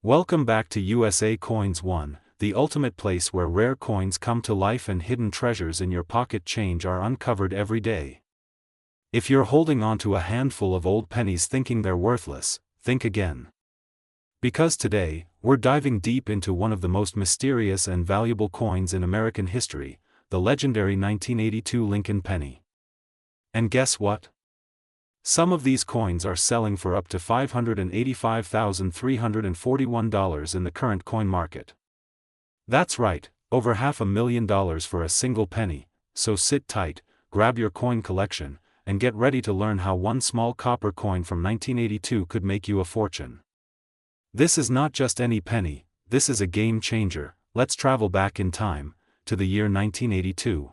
Welcome back to USA Coins 1, the ultimate place where rare coins come to life and hidden treasures in your pocket change are uncovered every day. If you're holding on to a handful of old pennies thinking they're worthless, think again. Because today, we're diving deep into one of the most mysterious and valuable coins in American history, the legendary 1982 Lincoln penny. And guess what? Some of these coins are selling for up to $585,341 in the current coin market. That's right, over $500,000 for a single penny, so sit tight, grab your coin collection, and get ready to learn how one small copper coin from 1982 could make you a fortune. This is not just any penny, this is a game changer. Let's travel back in time, to the year 1982.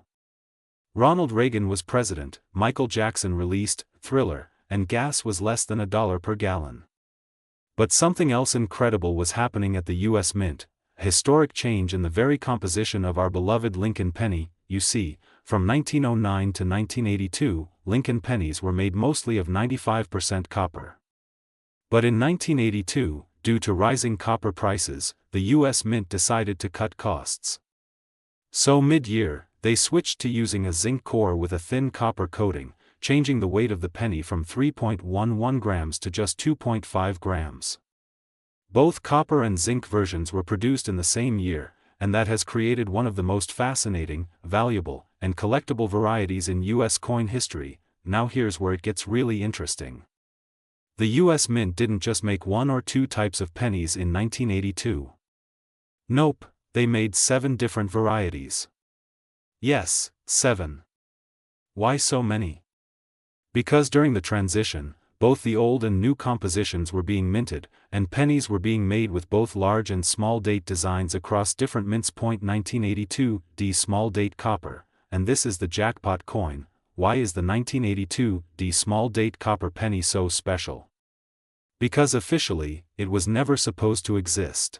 Ronald Reagan was president, Michael Jackson released Thriller, and gas was less than $1 per gallon. But something else incredible was happening at the US Mint, a historic change in the very composition of our beloved Lincoln penny. You see, from 1909 to 1982, Lincoln pennies were made mostly of 95% copper. But in 1982, due to rising copper prices, the US Mint decided to cut costs. So mid-year, they switched to using a zinc core with a thin copper coating, changing the weight of the penny from 3.11 grams to just 2.5 grams. Both copper and zinc versions were produced in the same year, and that has created one of the most fascinating, valuable, and collectible varieties in US coin history. Now here's where it gets really interesting. The US Mint didn't just make one or two types of pennies in 1982. Nope, they made 7 different varieties. Yes, 7. Why so many? Because during the transition, both the old and new compositions were being minted, and pennies were being made with both large and small date designs across different mints. 1982 D small date copper, and this is the jackpot coin. Why is the 1982 D small date copper penny so special? Because officially, it was never supposed to exist.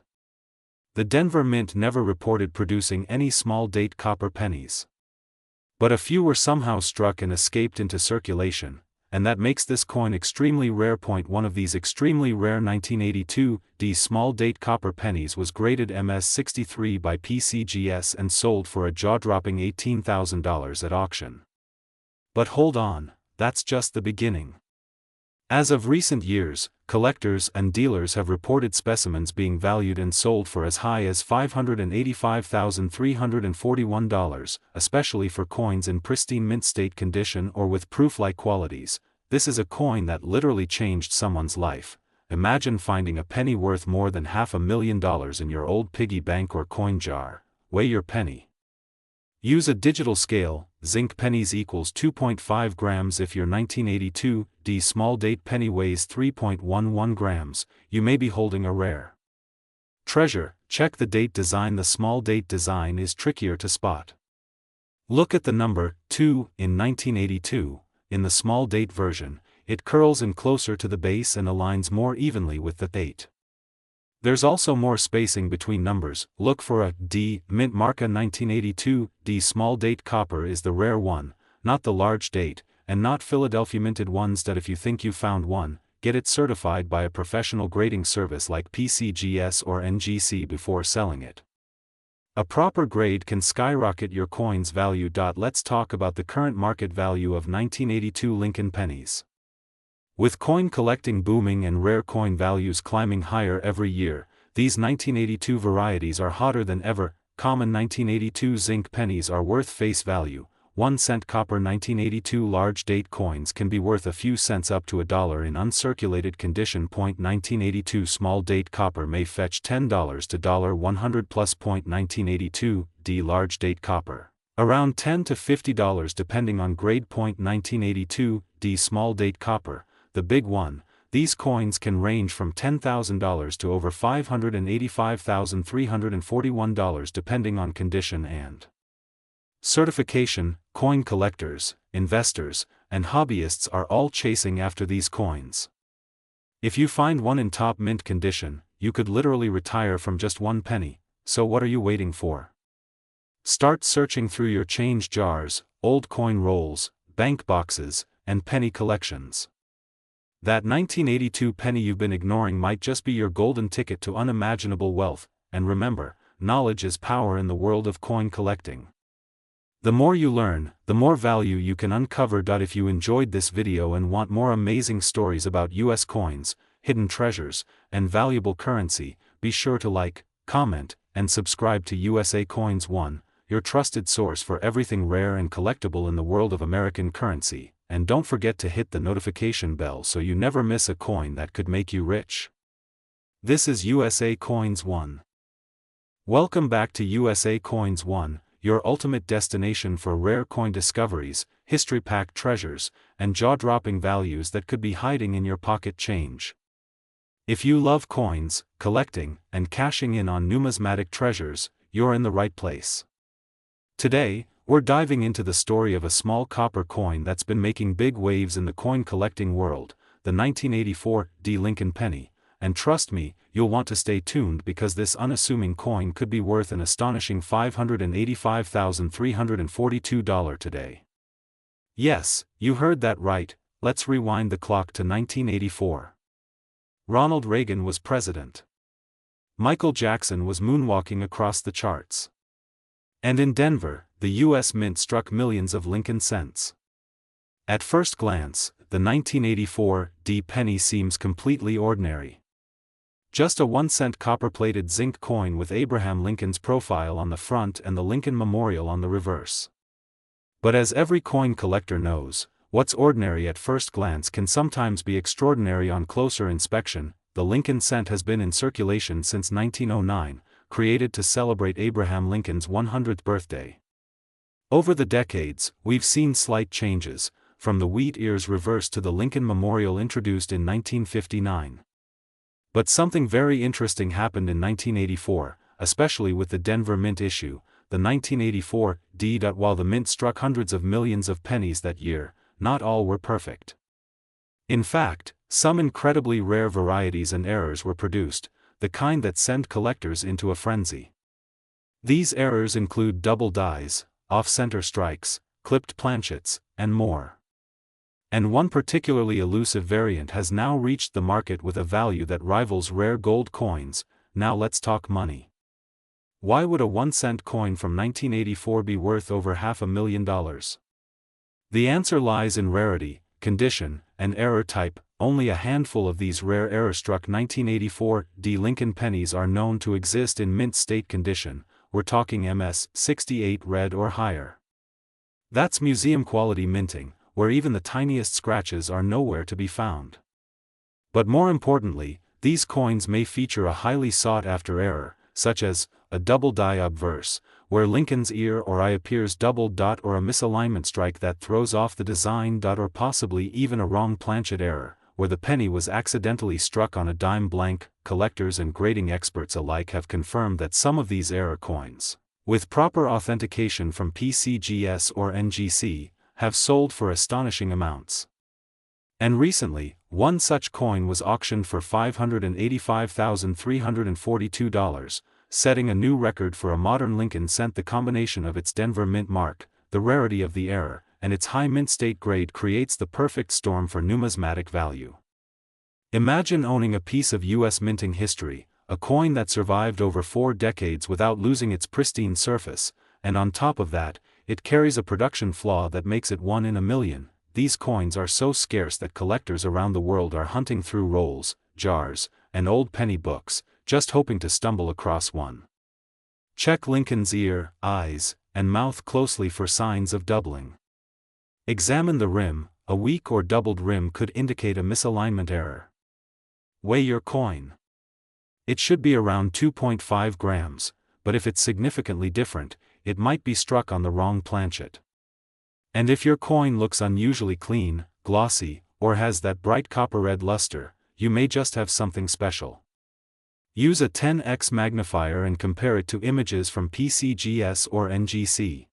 The Denver Mint never reported producing any small date copper pennies. But a few were somehow struck and escaped into circulation, and that makes this coin extremely rare. One of these extremely rare 1982 D small date copper pennies was graded MS-63 by PCGS and sold for a jaw-dropping $18,000 at auction. But hold on, that's just the beginning. As of recent years, collectors and dealers have reported specimens being valued and sold for as high as $585,341, especially for coins in pristine mint state condition or with proof-like qualities. This is a coin that literally changed someone's life. Imagine finding a penny worth more than $500,000 in your old piggy bank or coin jar. Weigh your penny. Use a digital scale. Zinc pennies equals 2.5 grams. If your 1982 D small date penny weighs 3.11 grams, you may be holding a rare treasure. Check the date design. The small date design is trickier to spot. Look at the number 2 in 1982. In the small date version, it curls in closer to the base and aligns more evenly with the date. There's also more spacing between numbers. Look for a D mint mark. 1982 D small date copper is the rare one, not the large date, and not Philadelphia minted ones. That if you think you found one, get it certified by a professional grading service like PCGS or NGC before selling it. A proper grade can skyrocket your coin's value. Let's talk about the current market value of 1982 Lincoln pennies. With coin collecting booming and rare coin values climbing higher every year, these 1982 varieties are hotter than ever. Common 1982 zinc pennies are worth face value. 1 cent copper 1982 large date coins can be worth a few cents up to $1 in uncirculated condition. 1982 small date copper may fetch $10 to $100 plus. 1982 D large date copper, around $10 to $50 depending on grade. 1982 D small date copper, the big one. These coins can range from $10,000 to over $585,341 depending on condition and certification. Coin collectors, investors, and hobbyists are all chasing after these coins. If you find one in top mint condition, you could literally retire from just one penny. So what are you waiting for? Start searching through your change jars, old coin rolls, bank boxes, and penny collections. That 1982 penny you've been ignoring might just be your golden ticket to unimaginable wealth, and remember, knowledge is power in the world of coin collecting. The more you learn, the more value you can uncover. If you enjoyed this video and want more amazing stories about US coins, hidden treasures, and valuable currency, be sure to like, comment, and subscribe to USA Coins 1, your trusted source for everything rare and collectible in the world of American currency, and don't forget to hit the notification bell so you never miss a coin that could make you rich. This is USA Coins 1. Welcome back to USA Coins 1, your ultimate destination for rare coin discoveries, history-packed treasures, and jaw-dropping values that could be hiding in your pocket change. If you love coins, collecting, and cashing in on numismatic treasures, you're in the right place. Today, we're diving into the story of a small copper coin that's been making big waves in the coin collecting world, the 1984 Lincoln penny, and trust me, you'll want to stay tuned because this unassuming coin could be worth an astonishing $585,342 today. Yes, you heard that right, let's rewind the clock to 1984. Ronald Reagan was president. Michael Jackson was moonwalking across the charts. And in Denver, the U.S. Mint struck millions of Lincoln cents. At first glance, the 1984 penny seems completely ordinary. Just a 1-cent copper-plated zinc coin with Abraham Lincoln's profile on the front and the Lincoln Memorial on the reverse. But as every coin collector knows, what's ordinary at first glance can sometimes be extraordinary on closer inspection. The Lincoln cent has been in circulation since 1909, created to celebrate Abraham Lincoln's 100th birthday. Over the decades, we've seen slight changes, from the wheat ears reverse to the Lincoln Memorial introduced in 1959. But something very interesting happened in 1984, especially with the Denver Mint issue, the 1984 While the Mint struck hundreds of millions of pennies that year, not all were perfect. In fact, some incredibly rare varieties and errors were produced, the kind that send collectors into a frenzy. These errors include double dies, off-center strikes, clipped planchets, and more. And one particularly elusive variant has now reached the market with a value that rivals rare gold coins. Now let's talk money. Why would a 1-cent coin from 1984 be worth over $500,000? The answer lies in rarity, condition, and error type. Only a handful of these rare error-struck 1984 Lincoln pennies are known to exist in mint state condition. We're talking MS 68 red or higher. That's museum-quality minting, where even the tiniest scratches are nowhere to be found. But more importantly, these coins may feature a highly sought-after error, such as a double die obverse, where Lincoln's ear or eye appears doubled, or a misalignment strike that throws off the design, or possibly even a wrong planchet error, where the penny was accidentally struck on a dime blank. Collectors and grading experts alike have confirmed that some of these error coins, with proper authentication from PCGS or NGC, have sold for astonishing amounts. And recently, one such coin was auctioned for $585,342, setting a new record for a modern Lincoln cent. The combination of its Denver Mint mark, the rarity of the error, and its high mint state grade creates the perfect storm for numismatic value. Imagine owning a piece of U.S. minting history, a coin that survived over 4 decades without losing its pristine surface, and on top of that, it carries a production flaw that makes it 1 in a million. These coins are so scarce that collectors around the world are hunting through rolls, jars, and old penny books, just hoping to stumble across one. Check Lincoln's ear, eyes, and mouth closely for signs of doubling. Examine the rim. A weak or doubled rim could indicate a misalignment error. Weigh your coin. It should be around 2.5 grams, but if it's significantly different, it might be struck on the wrong planchet. And if your coin looks unusually clean, glossy, or has that bright copper-red luster, you may just have something special. Use a 10x magnifier and compare it to images from PCGS or NGC.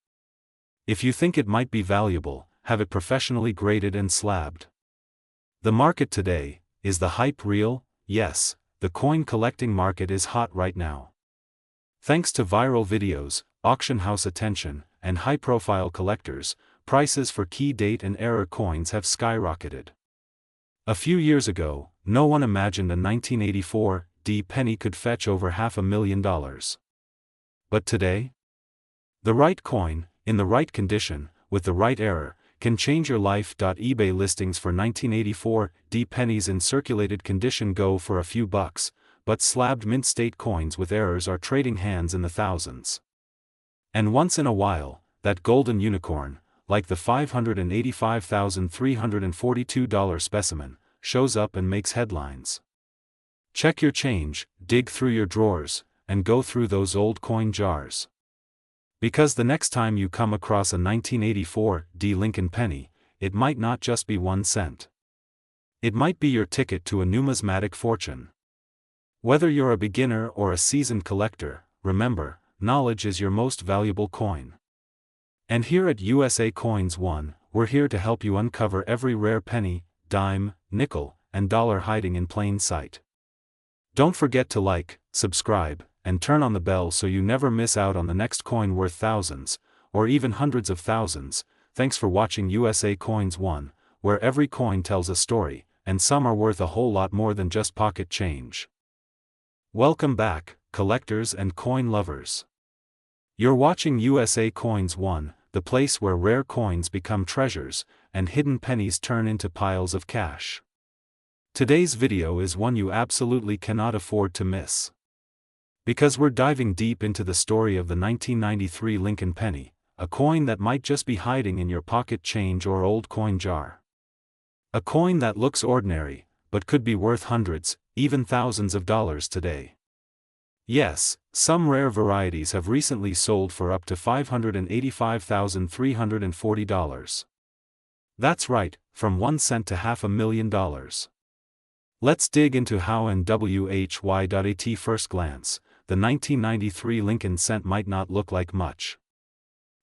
If you think it might be valuable, have it professionally graded and slabbed. The market today, is the hype real? Yes, the coin collecting market is hot right now. Thanks to viral videos, auction house attention, and high-profile collectors, prices for key date and error coins have skyrocketed. A few years ago, no one imagined a 1984 D penny could fetch over $500,000. But today? The right coin, in the right condition, with the right error, can change your life. eBay listings for 1984 D pennies in circulated condition go for a few bucks, but slabbed mint state coins with errors are trading hands in the thousands. And once in a while, that golden unicorn, like the $585,342 specimen, shows up and makes headlines. Check your change, dig through your drawers, and go through those old coin jars. Because the next time you come across a 1984 D Lincoln penny, it might not just be 1 cent. It might be your ticket to a numismatic fortune. Whether you're a beginner or a seasoned collector, remember, knowledge is your most valuable coin. And here at USA Coins One, we're here to help you uncover every rare penny, dime, nickel, and dollar hiding in plain sight. Don't forget to like, subscribe, and turn on the bell so you never miss out on the next coin worth thousands, or even hundreds of thousands. Thanks for watching USA Coins One, where every coin tells a story, and some are worth a whole lot more than just pocket change. Welcome back, collectors and coin lovers. You're watching USA Coins One, the place where rare coins become treasures, and hidden pennies turn into piles of cash. Today's video is one you absolutely cannot afford to miss. Because we're diving deep into the story of the 1993 Lincoln penny, a coin that might just be hiding in your pocket change or old coin jar. A coin that looks ordinary, but could be worth hundreds, even thousands of dollars today. Yes, some rare varieties have recently sold for up to $585,340. That's right, from 1 cent to $500,000. Let's dig into how and why. At first glance, the 1993 Lincoln cent might not look like much.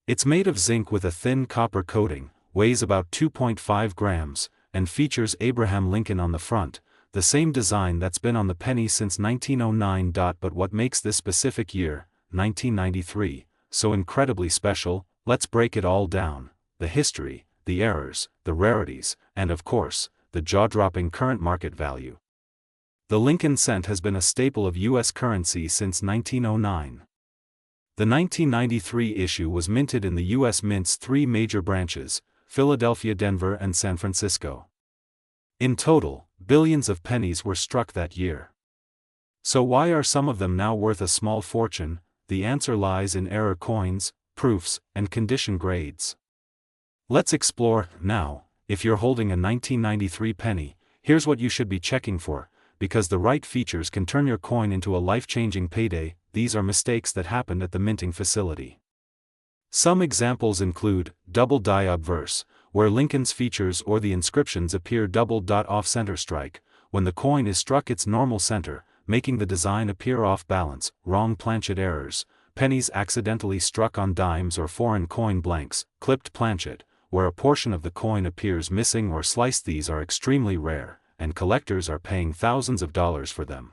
It's made of zinc with a thin copper coating, weighs about 2.5 grams, and features Abraham Lincoln on the front, the same design that's been on the penny since 1909. But what makes this specific year, 1993, so incredibly special? Let's break it all down: the history, the errors, the rarities, and of course, the jaw-dropping current market value. The Lincoln cent has been a staple of U.S. currency since 1909. The 1993 issue was minted in the U.S. Mint's 3 major branches, Philadelphia, Denver, and San Francisco. In total, billions of pennies were struck that year. So why are some of them now worth a small fortune? The answer lies in error coins, proofs, and condition grades. Let's explore. Now, if you're holding a 1993 penny, here's what you should be checking for, because the right features can turn your coin into a life-changing payday. These are mistakes that happened at the minting facility. Some examples include double die obverse, where Lincoln's features or the inscriptions appear double. Off-center strike, when the coin is struck its normal center, making the design appear off balance. Wrong planchet errors, pennies accidentally struck on dimes or foreign coin blanks. Clipped planchet, where a portion of the coin appears missing or sliced. These are extremely rare, and collectors are paying thousands of dollars for them.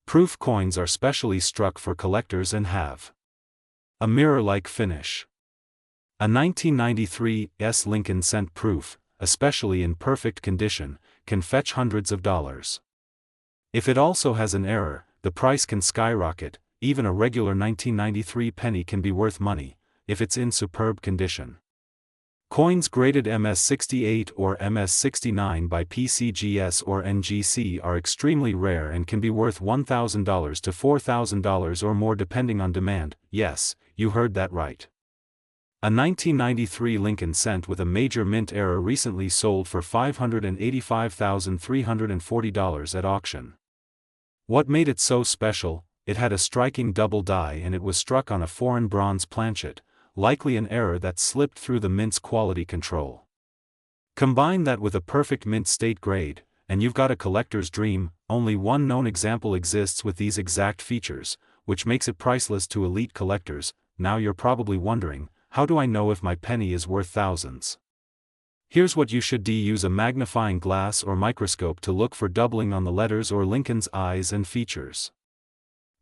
Proof coins are specially struck for collectors and have a mirror-like finish. A 1993 Lincoln cent proof, especially in perfect condition, can fetch hundreds of dollars. If it also has an error, the price can skyrocket. Even a regular 1993 penny can be worth money, if it's in superb condition. Coins graded MS68 or MS69 by PCGS or NGC are extremely rare and can be worth $1,000 to $4,000 or more depending on demand. Yes, you heard that right. A 1993 Lincoln cent with a major mint error recently sold for $585,340 at auction. What made it so special? It had a striking double die and it was struck on a foreign bronze planchet, likely an error that slipped through the mint's quality control. Combine that with a perfect mint state grade, and you've got a collector's dream. Only one known example exists with these exact features, which makes it priceless to elite collectors. Now you're probably wondering, how do I know if my penny is worth thousands? Here's what you should do: use a magnifying glass or microscope to look for doubling on the letters or Lincoln's eyes and features.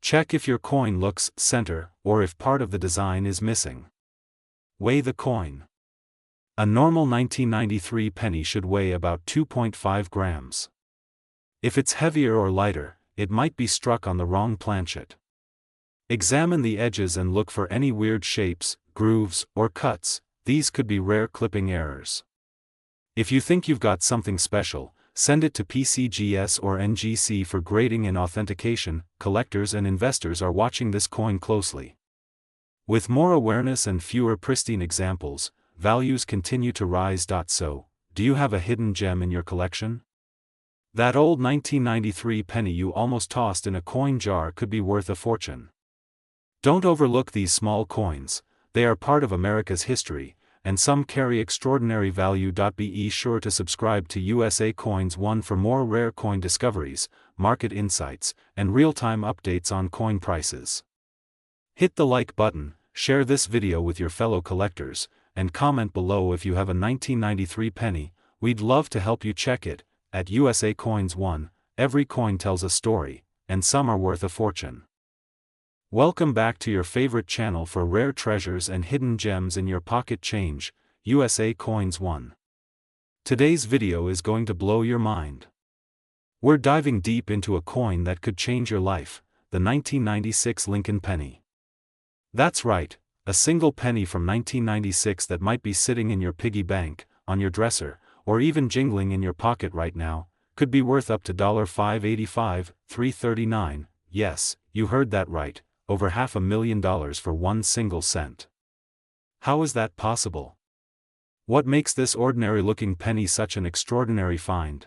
Check if your coin looks center, or if part of the design is missing. Weigh the coin. A normal 1993 penny should weigh about 2.5 grams. If it's heavier or lighter, it might be struck on the wrong planchet. Examine the edges and look for any weird shapes, grooves, or cuts. These could be rare clipping errors. If you think you've got something special, send it to PCGS or NGC for grading and authentication. Collectors and investors are watching this coin closely. With more awareness and fewer pristine examples, values continue to rise. So, do you have a hidden gem in your collection? That old 1993 penny you almost tossed in a coin jar could be worth a fortune. Don't overlook these small coins. They are part of America's history, and some carry extraordinary value. Be sure to subscribe to USA Coins 1 for more rare coin discoveries, market insights, and real-time updates on coin prices. Hit the like button, share this video with your fellow collectors, and comment below if you have a 1993 penny. We'd love to help you check it. At USA Coins 1, every coin tells a story, and some are worth a fortune. Welcome back to your favorite channel for rare treasures and hidden gems in your pocket change, USA Coins 1. Today's video is going to blow your mind. We're diving deep into a coin that could change your life, the 1996 Lincoln penny. That's right, a single penny from 1996 that might be sitting in your piggy bank, on your dresser, or even jingling in your pocket right now, could be worth up to $585, $339, yes, you heard that right, over $500,000 for one single cent. How is that possible? What makes this ordinary-looking penny such an extraordinary find?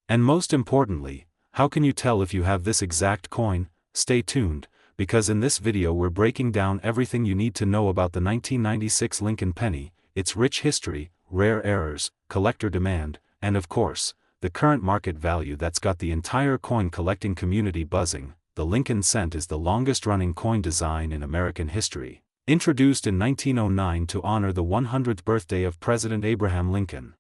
And most importantly, how can you tell if you have this exact coin? Stay tuned, because in this video we're breaking down everything you need to know about the 1996 Lincoln penny, its rich history, rare errors, collector demand, and of course, the current market value that's got the entire coin collecting community buzzing. The Lincoln cent is the longest-running coin design in American history, introduced in 1909 to honor the 100th birthday of President Abraham Lincoln.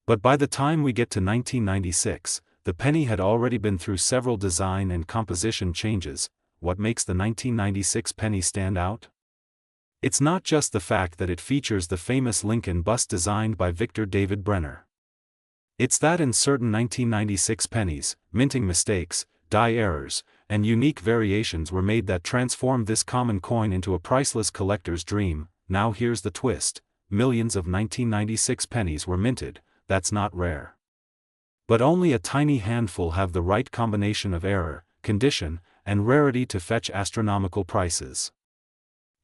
But by the time we get to 1996, the penny had already been through several design and composition changes. What makes the 1996 penny stand out? It's not just the fact that it features the famous Lincoln bust designed by Victor David Brenner. It's that in certain 1996 pennies, minting mistakes, die errors, and unique variations were made that transformed this common coin into a priceless collector's dream. Now here's the twist: millions of 1996 pennies were minted. That's not rare. But only a tiny handful have the right combination of error, condition, and rarity to fetch astronomical prices.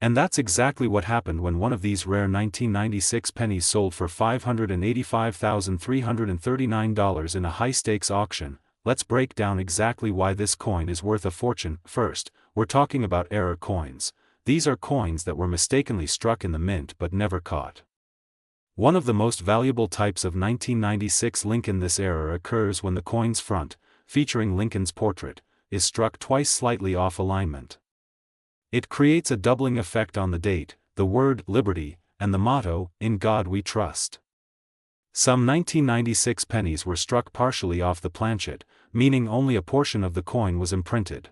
And that's exactly what happened when one of these rare 1996 pennies sold for $585,339 in a high-stakes auction. Let's break down exactly why this coin is worth a fortune. First, we're talking about error coins. These are coins that were mistakenly struck in the mint but never caught. One of the most valuable types of 1996 Lincoln. This error occurs when the coin's front, featuring Lincoln's portrait, is struck twice slightly off alignment. It creates a doubling effect on the date, the word liberty, and the motto, "In God We Trust." Some 1996 pennies were struck partially off the planchet, meaning only a portion of the coin was imprinted.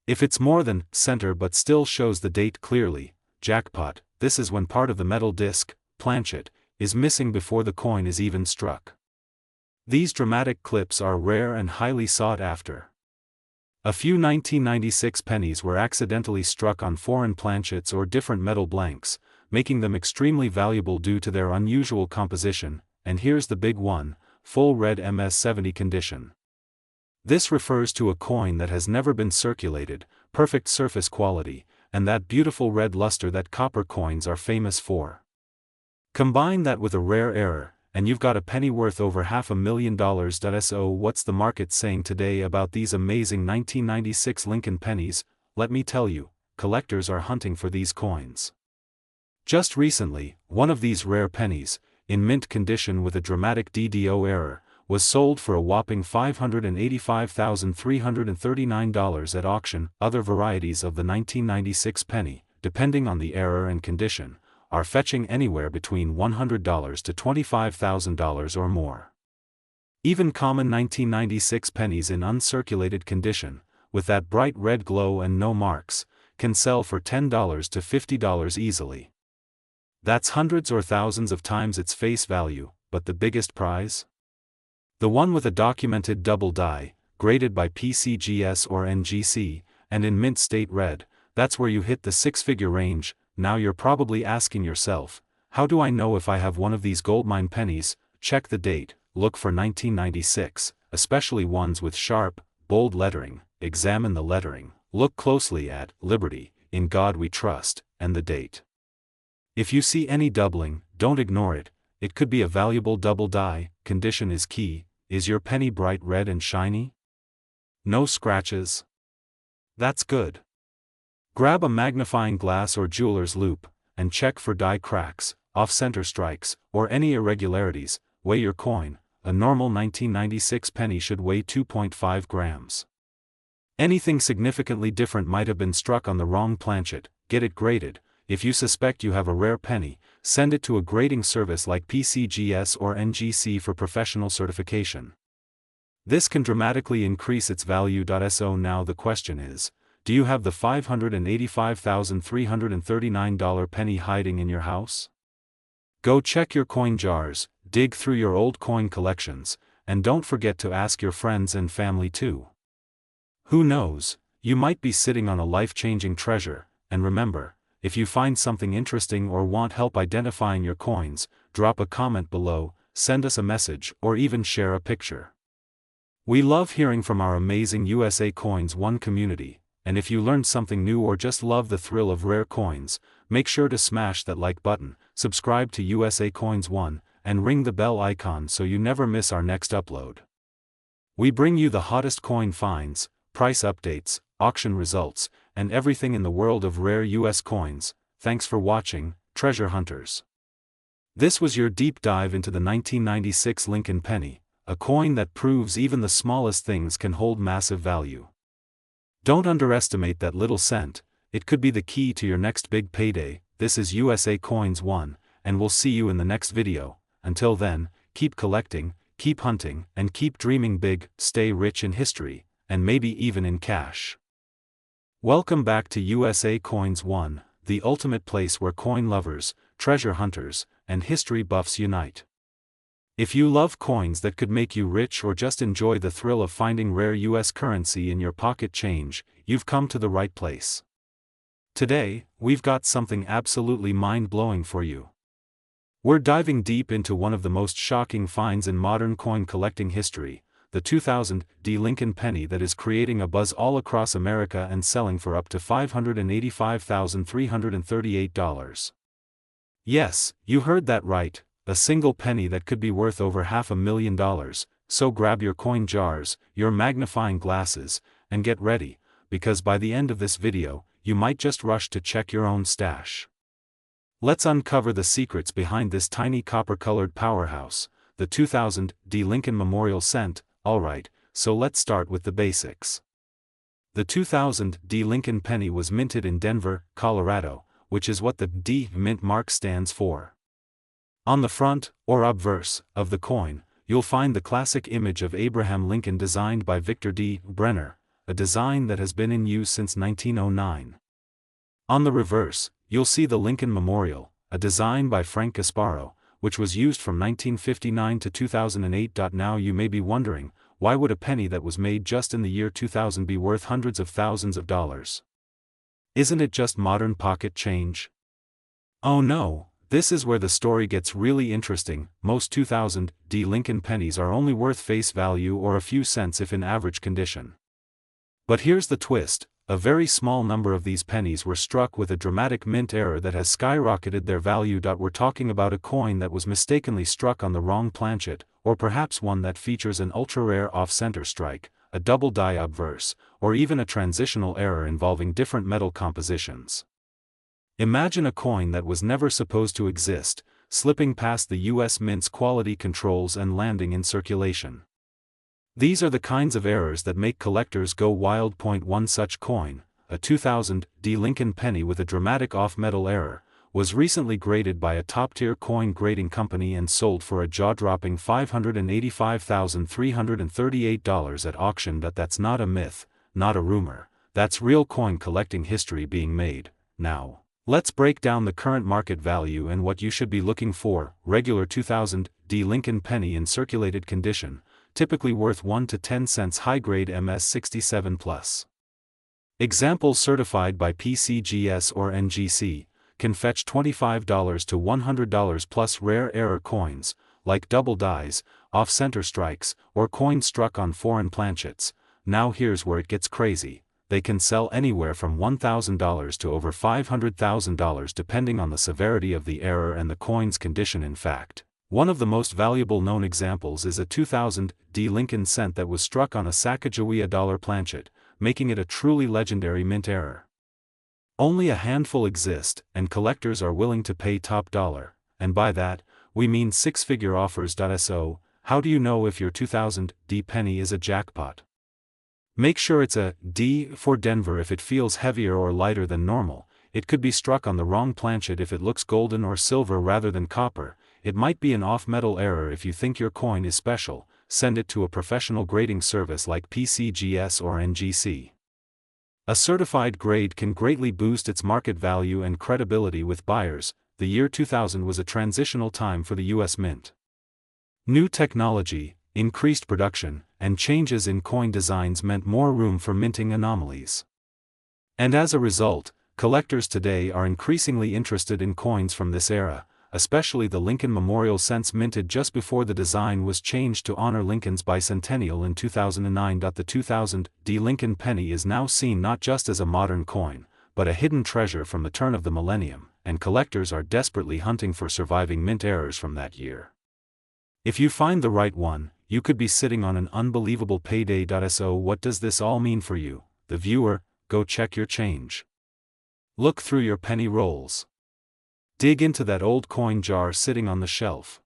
If it's more than center but still shows the date clearly, jackpot. This is when part of the metal disc, planchet, is missing before the coin is even struck. These dramatic clips are rare and highly sought after. A few 1996 pennies were accidentally struck on foreign planchets or different metal blanks, making them extremely valuable due to their unusual composition. And here's the big one: full red MS-70 condition. This refers to a coin that has never been circulated, perfect surface quality, and that beautiful red luster that copper coins are famous for. Combine that with a rare error, and you've got a penny worth over $500,000. So what's the market saying today about these amazing 1996 Lincoln pennies? Let me tell you, collectors are hunting for these coins. Just recently, one of these rare pennies, in mint condition with a dramatic DDO error, was sold for a whopping $585,339 at auction. Other varieties of the 1996 penny, depending on the error and condition, are fetching anywhere between $100 to $25,000 or more. Even common 1996 pennies in uncirculated condition, with that bright red glow and no marks, can sell for $10 to $50 easily. That's hundreds or thousands of times its face value, but the biggest prize? The one with a documented double die, graded by PCGS or NGC, and in mint state red, that's where you hit the six-figure range. Now you're probably asking yourself, how do I know if I have one of these goldmine pennies? Check the date, look for 1996, especially ones with sharp, bold lettering. Examine the lettering, look closely at Liberty, In God We Trust, and the date. If you see any doubling, don't ignore it. It could be a valuable double die. Condition is key. Is your penny bright red and shiny? No scratches? That's good. Grab a magnifying glass or jeweler's loupe, and check for die cracks, off-center strikes, or any irregularities. Weigh your coin. A normal 1996 penny should weigh 2.5 grams. Anything significantly different might have been struck on the wrong planchet. Get it graded. If you suspect you have a rare penny, send it to a grading service like PCGS or NGC for professional certification. This can dramatically increase its value. So now the question is, do you have the $585,339 penny hiding in your house? Go check your coin jars, dig through your old coin collections, and don't forget to ask your friends and family too. Who knows, you might be sitting on a life-changing treasure. And remember, if you find something interesting or want help identifying your coins, drop a comment below, send us a message, or even share a picture. We love hearing from our amazing USA Coins One community, and if you learned something new or just love the thrill of rare coins, make sure to smash that like button, subscribe to USA Coins One, and ring the bell icon so you never miss our next upload. We bring you the hottest coin finds, price updates, auction results, and everything in the world of rare US coins. Thanks for watching, treasure hunters. This was your deep dive into the 1996 Lincoln penny, a coin that proves even the smallest things can hold massive value. Don't underestimate that little cent. It could be the key to your next big payday. This is USA Coins One, and we'll see you in the next video. Until then, keep collecting, keep hunting, and keep dreaming big. Stay rich in history, and maybe even in cash. Welcome back to USA Coins One, the ultimate place where coin lovers, treasure hunters, and history buffs unite. If you love coins that could make you rich or just enjoy the thrill of finding rare US currency in your pocket change, you've come to the right place. Today, we've got something absolutely mind-blowing for you. We're diving deep into one of the most shocking finds in modern coin collecting history, the 2000 Lincoln penny that is creating a buzz all across America and selling for up to $585,338. Yes, you heard that right, a single penny that could be worth over $500,000, so grab your coin jars, your magnifying glasses, and get ready, because by the end of this video, you might just rush to check your own stash. Let's uncover the secrets behind this tiny copper-colored powerhouse, the 2000 Lincoln Memorial Cent. Alright, so let's start with the basics. The 2000 Lincoln penny was minted in Denver, Colorado, which is what the D mint mark stands for. On the front, or obverse, of the coin, you'll find the classic image of Abraham Lincoln designed by Victor D. Brenner, a design that has been in use since 1909. On the reverse, you'll see the Lincoln Memorial, a design by Frank Gasparo, which was used from 1959 to 2008. Now you may be wondering, why would a penny that was made just in the year 2000 be worth hundreds of thousands of dollars? Isn't it just modern pocket change? Oh no, this is where the story gets really interesting. Most 2000 Lincoln pennies are only worth face value or a few cents if in average condition. But here's the twist. A very small number of these pennies were struck with a dramatic mint error that has skyrocketed their value. We're talking about a coin that was mistakenly struck on the wrong planchet, or perhaps one that features an ultra-rare off-center strike, a double die obverse, or even a transitional error involving different metal compositions. Imagine a coin that was never supposed to exist, slipping past the US Mint's quality controls and landing in circulation. These are the kinds of errors that make collectors go wild. One such coin, a 2000 Lincoln penny with a dramatic off-metal error, was recently graded by a top-tier coin grading company and sold for a jaw-dropping $585,338 at auction. That's not a myth, not a rumor, that's real coin collecting history being made, now. Let's break down the current market value and what you should be looking for. Regular 2000 D Lincoln penny in circulated condition, typically worth 1 to 10 cents. High-grade MS 67 plus. Example certified by PCGS or NGC, can fetch $25 to $100 plus. Rare error coins, like double dies, off-center strikes, or coins struck on foreign planchets. Now here's where it gets crazy. They can sell anywhere from $1,000 to over $500,000 depending on the severity of the error and the coin's condition. In fact, one of the most valuable known examples is a 2000 D Lincoln cent that was struck on a Sacagawea dollar planchet, making it a truly legendary mint error. Only a handful exist, and collectors are willing to pay top dollar, and by that, we mean six-figure offers. So, how do you know if your 2000 D penny is a jackpot? Make sure it's a D for Denver if it feels heavier or lighter than normal. It could be struck on the wrong planchet if it looks golden or silver rather than copper. It might be an off-metal error. If you think your coin is special, send it to a professional grading service like PCGS or NGC. A certified grade can greatly boost its market value and credibility with buyers. The year 2000 was a transitional time for the U.S. Mint. New technology, increased production, and changes in coin designs meant more room for minting anomalies. And as a result, collectors today are increasingly interested in coins from this era, especially the Lincoln Memorial cents minted just before the design was changed to honor Lincoln's bicentennial in 2009. The 2000 D Lincoln penny is now seen not just as a modern coin, but a hidden treasure from the turn of the millennium, and collectors are desperately hunting for surviving mint errors from that year. If you find the right one, you could be sitting on an unbelievable payday. So what does this all mean for you, the viewer? Go check your change. Look through your penny rolls. Dig into that old coin jar sitting on the shelf.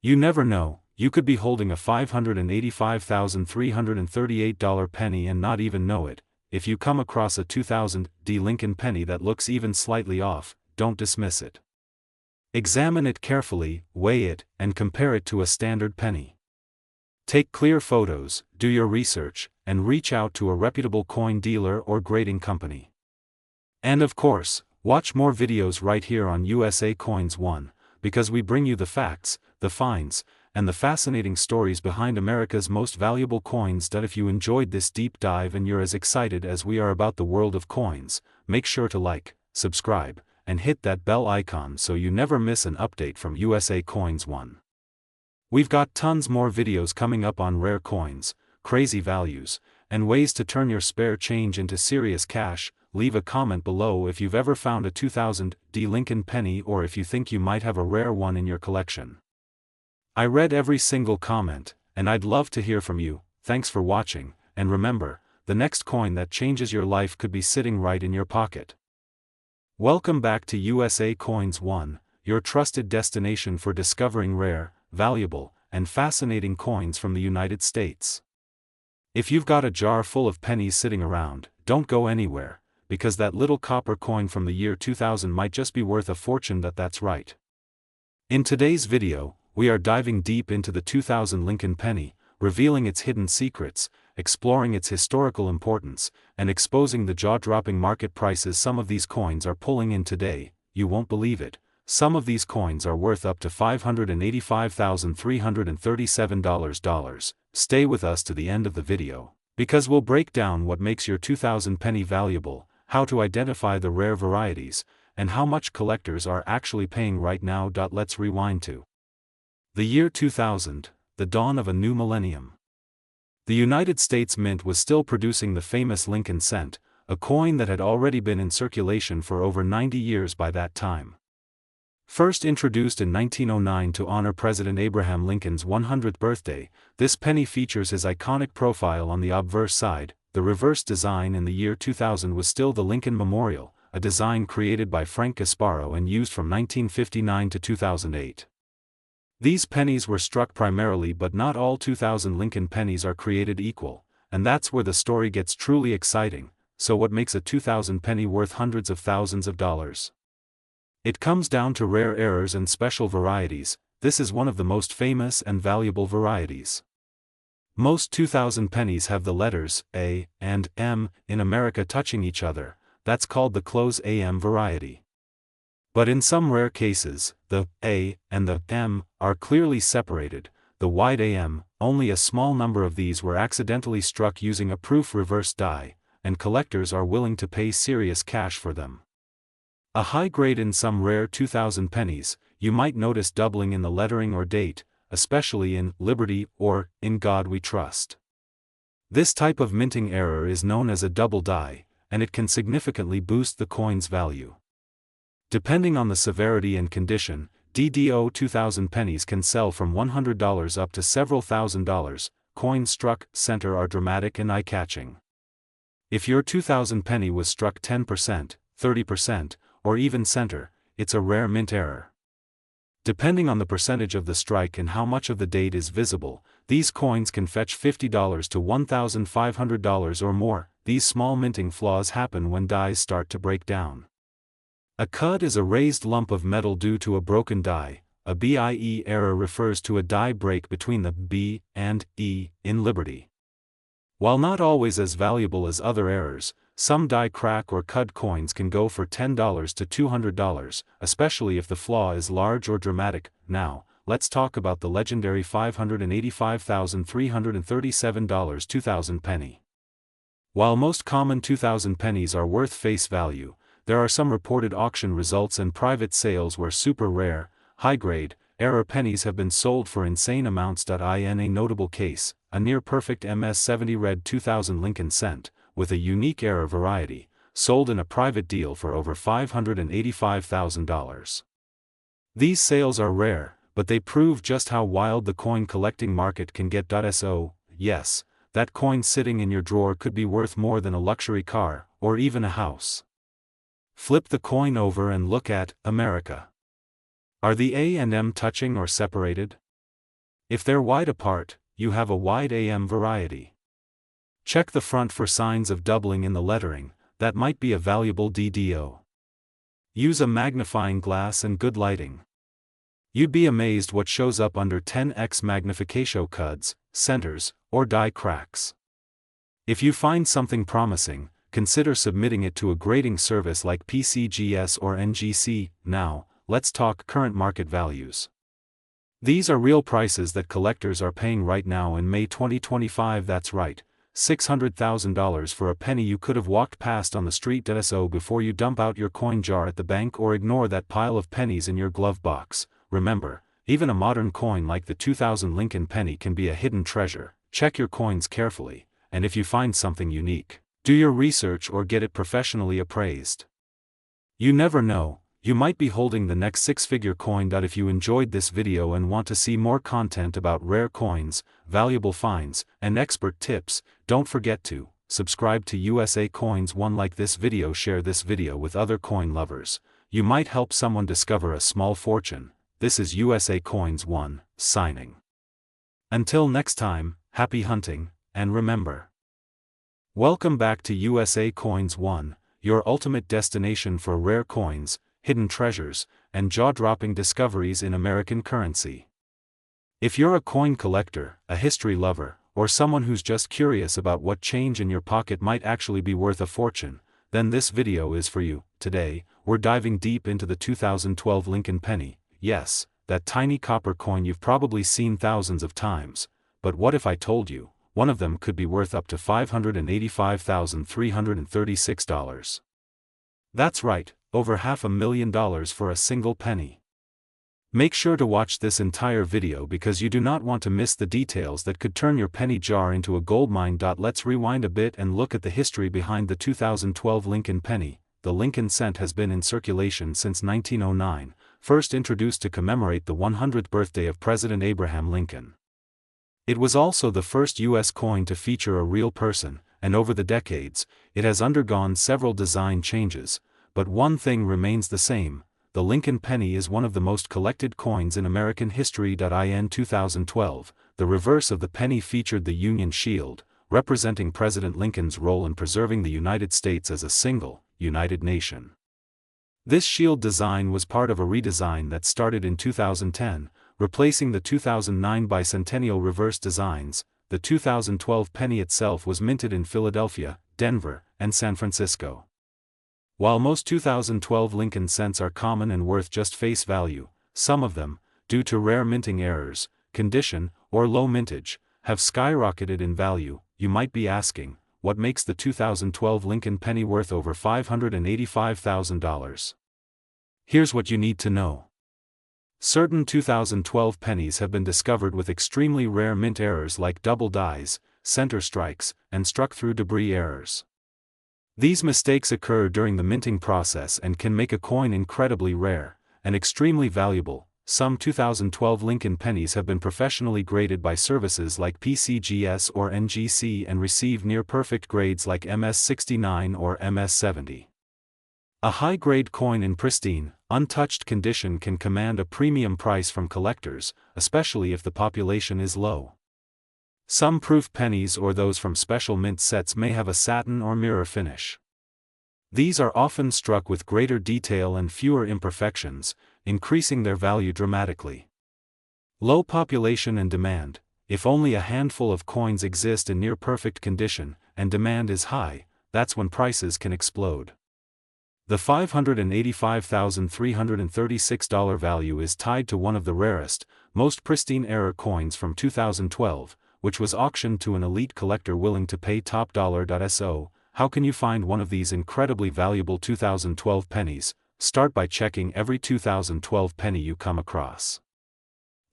You never know, you could be holding a $585,338 penny and not even know it. If you come across a 2000 D Lincoln penny that looks even slightly off, don't dismiss it. Examine it carefully, weigh it, and compare it to a standard penny. Take clear photos, do your research, and reach out to a reputable coin dealer or grading company. And of course, watch more videos right here on USA Coins 1, because we bring you the facts, the finds, and the fascinating stories behind America's most valuable coins. If you enjoyed this deep dive and you're as excited as we are about the world of coins, make sure to like, subscribe, and hit that bell icon so you never miss an update from USA Coins 1. We've got tons more videos coming up on rare coins, crazy values, and ways to turn your spare change into serious cash. Leave a comment below if you've ever found a 2000 D Lincoln penny or if you think you might have a rare one in your collection. I read every single comment, and I'd love to hear from you. Thanks for watching, and remember, the next coin that changes your life could be sitting right in your pocket. Welcome back to USA Coins 1, your trusted destination for discovering rare, valuable, and fascinating coins from the United States. If you've got a jar full of pennies sitting around, don't go anywhere, because that little copper coin from the year 2000 might just be worth a fortune. That's right. In today's video, we are diving deep into the 2000 Lincoln penny, revealing its hidden secrets, exploring its historical importance, and exposing the jaw-dropping market prices some of these coins are pulling in today. You won't believe it. Some of these coins are worth up to $585,337. Stay with us to the end of the video, because we'll break down what makes your 2000 penny valuable, how to identify the rare varieties, and how much collectors are actually paying right now. Let's rewind to the year 2000, the dawn of a new millennium. The United States Mint was still producing the famous Lincoln cent, a coin that had already been in circulation for over 90 years by that time. First introduced in 1909 to honor President Abraham Lincoln's 100th birthday, this penny features his iconic profile on the obverse side. The reverse design in the year 2000 was still the Lincoln Memorial, a design created by Frank Gasparo and used from 1959 to 2008. These pennies were struck primarily, but not all 2000 Lincoln pennies are created equal, and that's where the story gets truly exciting. So what makes a 2000 penny worth hundreds of thousands of dollars? It comes down to rare errors and special varieties. This is one of the most famous and valuable varieties. Most 2000 pennies have the letters A and M in America touching each other, that's called the close AM variety. But in some rare cases, the A and the M are clearly separated. The wide AM, only a small number of these were accidentally struck using a proof reverse die, and collectors are willing to pay serious cash for them. A high grade in some rare 2000 pennies, you might notice doubling in the lettering or date, especially in Liberty or In God We Trust. This type of minting error is known as a double die, and it can significantly boost the coin's value. Depending on the severity and condition, DDO 2000 pennies can sell from $100 up to several $1,000s. Coins struck center are dramatic and eye-catching. If your 2000 penny was struck 10%, 30%, or even center, it's a rare mint error. Depending on the percentage of the strike and how much of the date is visible, these coins can fetch $50 to $1,500 or more. These small minting flaws happen when dies start to break down. A cud is a raised lump of metal due to a broken die. A BIE error refers to a die break between the B and E in Liberty. While not always as valuable as other errors, some die crack or cud coins can go for $10 to $200, especially if the flaw is large or dramatic. Now, let's talk about the legendary $585,337 2000 penny. While most common 2000 pennies are worth face value, there are some reported auction results and private sales where super rare, high-grade, error pennies have been sold for insane amounts. In a notable case, a near-perfect MS-70 red 2000 Lincoln cent, with a unique error variety, sold in a private deal for over $585,000. These sales are rare, but they prove just how wild the coin collecting market can get. So, yes, that coin sitting in your drawer could be worth more than a luxury car, or even a house. Flip the coin over and look at America. Are the A and M touching or separated? If they're wide apart, you have a wide AM variety. Check the front for signs of doubling in the lettering. That might be a valuable DDO. Use a magnifying glass and good lighting. You'd be amazed what shows up under 10x magnification cuds, centers, or die cracks. If you find something promising, consider submitting it to a grading service like PCGS or NGC. Now, let's talk current market values. These are real prices that collectors are paying right now in May 2025. That's right, $600,000 for a penny you could have walked past on the street. So before you dump out your coin jar at the bank or ignore that pile of pennies in your glove box, remember, even a modern coin like the 2000 Lincoln penny can be a hidden treasure. Check your coins carefully, and if you find something unique, do your research or get it professionally appraised. You never know, you might be holding the next six-figure coin. If you enjoyed this video and want to see more content about rare coins, valuable finds, and expert tips, don't forget to subscribe to USA Coins 1. Like this video, share this video with other coin lovers. You might help someone discover a small fortune. This is USA Coins 1, signing. Until next time, happy hunting, and remember. Welcome back to USA Coins 1, your ultimate destination for rare coins, hidden treasures, and jaw-dropping discoveries in American currency. If you're a coin collector, a history lover, or someone who's just curious about what change in your pocket might actually be worth a fortune, then this video is for you. Today, we're diving deep into the 2012 Lincoln penny. Yes, that tiny copper coin you've probably seen thousands of times, but what if I told you, one of them could be worth up to $585,336. That's right, over $500,000 for a single penny. Make sure to watch this entire video because you do not want to miss the details that could turn your penny jar into a goldmine. Let's rewind a bit and look at the history behind the 2012 Lincoln penny. The Lincoln cent has been in circulation since 1909, first introduced to commemorate the 100th birthday of President Abraham Lincoln. It was also the first U.S. coin to feature a real person, and over the decades, it has undergone several design changes, but one thing remains the same: the Lincoln penny is one of the most collected coins in American history. In 2012, the reverse of the penny featured the Union Shield, representing President Lincoln's role in preserving the United States as a single, united nation. This shield design was part of a redesign that started in 2010, replacing the 2009 bicentennial reverse designs. The 2012 penny itself was minted in Philadelphia, Denver, and San Francisco. While most 2012 Lincoln cents are common and worth just face value, some of them, due to rare minting errors, condition, or low mintage, have skyrocketed in value. You might be asking, what makes the 2012 Lincoln penny worth over $585,000? Here's what you need to know. Certain 2012 pennies have been discovered with extremely rare mint errors like double dies, center strikes, and struck-through debris errors. These mistakes occur during the minting process and can make a coin incredibly rare and extremely valuable. Some 2012 Lincoln pennies have been professionally graded by services like PCGS or NGC and receive near-perfect grades like MS69 or MS70. A high-grade coin in pristine, untouched condition can command a premium price from collectors, especially if the population is low. Some proof pennies or those from special mint sets may have a satin or mirror finish. These are often struck with greater detail and fewer imperfections, increasing their value dramatically. Low population and demand. If only a handful of coins exist in near-perfect condition, and demand is high, that's when prices can explode. The $585,336 value is tied to one of the rarest, most pristine error coins from 2012, which was auctioned to an elite collector willing to pay top dollar. So, how can you find one of these incredibly valuable 2012 pennies? Start by checking every 2012 penny you come across.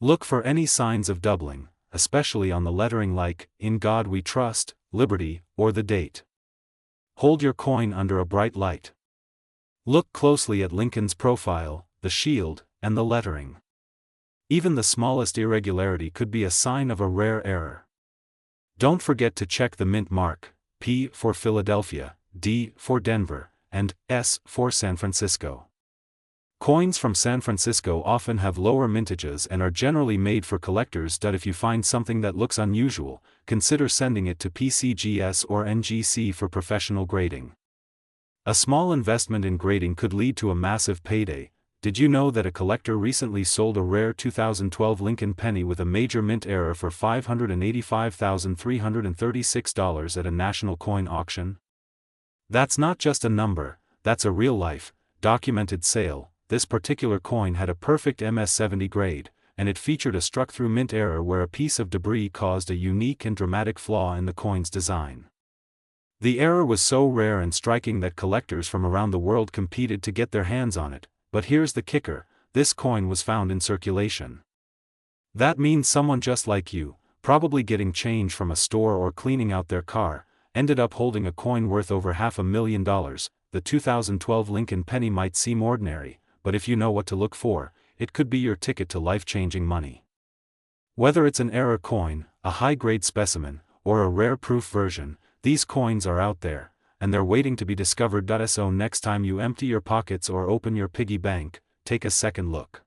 Look for any signs of doubling, especially on the lettering like, "In God We Trust," "Liberty," or the date. Hold your coin under a bright light. Look closely at Lincoln's profile, the shield, and the lettering. Even the smallest irregularity could be a sign of a rare error. Don't forget to check the mint mark, P for Philadelphia, D for Denver, and S for San Francisco. Coins from San Francisco often have lower mintages and are generally made for collectors. If you find something that looks unusual, consider sending it to PCGS or NGC for professional grading. A small investment in grading could lead to a massive payday. Did you know that a collector recently sold a rare 2012 Lincoln penny with a major mint error for $585,336 at a national coin auction? That's not just a number, that's a real-life, documented sale. This particular coin had a perfect MS70 grade, and it featured a struck-through mint error where a piece of debris caused a unique and dramatic flaw in the coin's design. The error was so rare and striking that collectors from around the world competed to get their hands on it. But here's the kicker, this coin was found in circulation. That means someone just like you, probably getting change from a store or cleaning out their car, ended up holding a coin worth over $500,000. The 2012 Lincoln penny might seem ordinary, but if you know what to look for, it could be your ticket to life-changing money. Whether it's an error coin, a high-grade specimen, or a rare proof version, these coins are out there, and they're waiting to be discovered. So next time you empty your pockets or open your piggy bank, take a second look.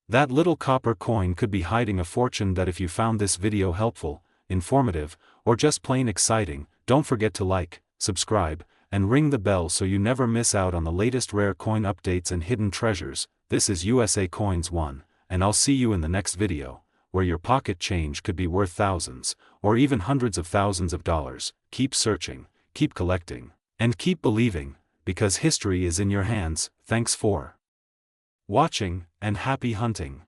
That little copper coin could be hiding a fortune. If you found this video helpful, informative, or just plain exciting, don't forget to like, subscribe, and ring the bell so you never miss out on the latest rare coin updates and hidden treasures. This is USA Coins 1, and I'll see you in the next video, where your pocket change could be worth thousands, or even hundreds of thousands of dollars. Keep searching, keep collecting, and keep believing, because history is in your hands. Thanks for watching, and happy hunting.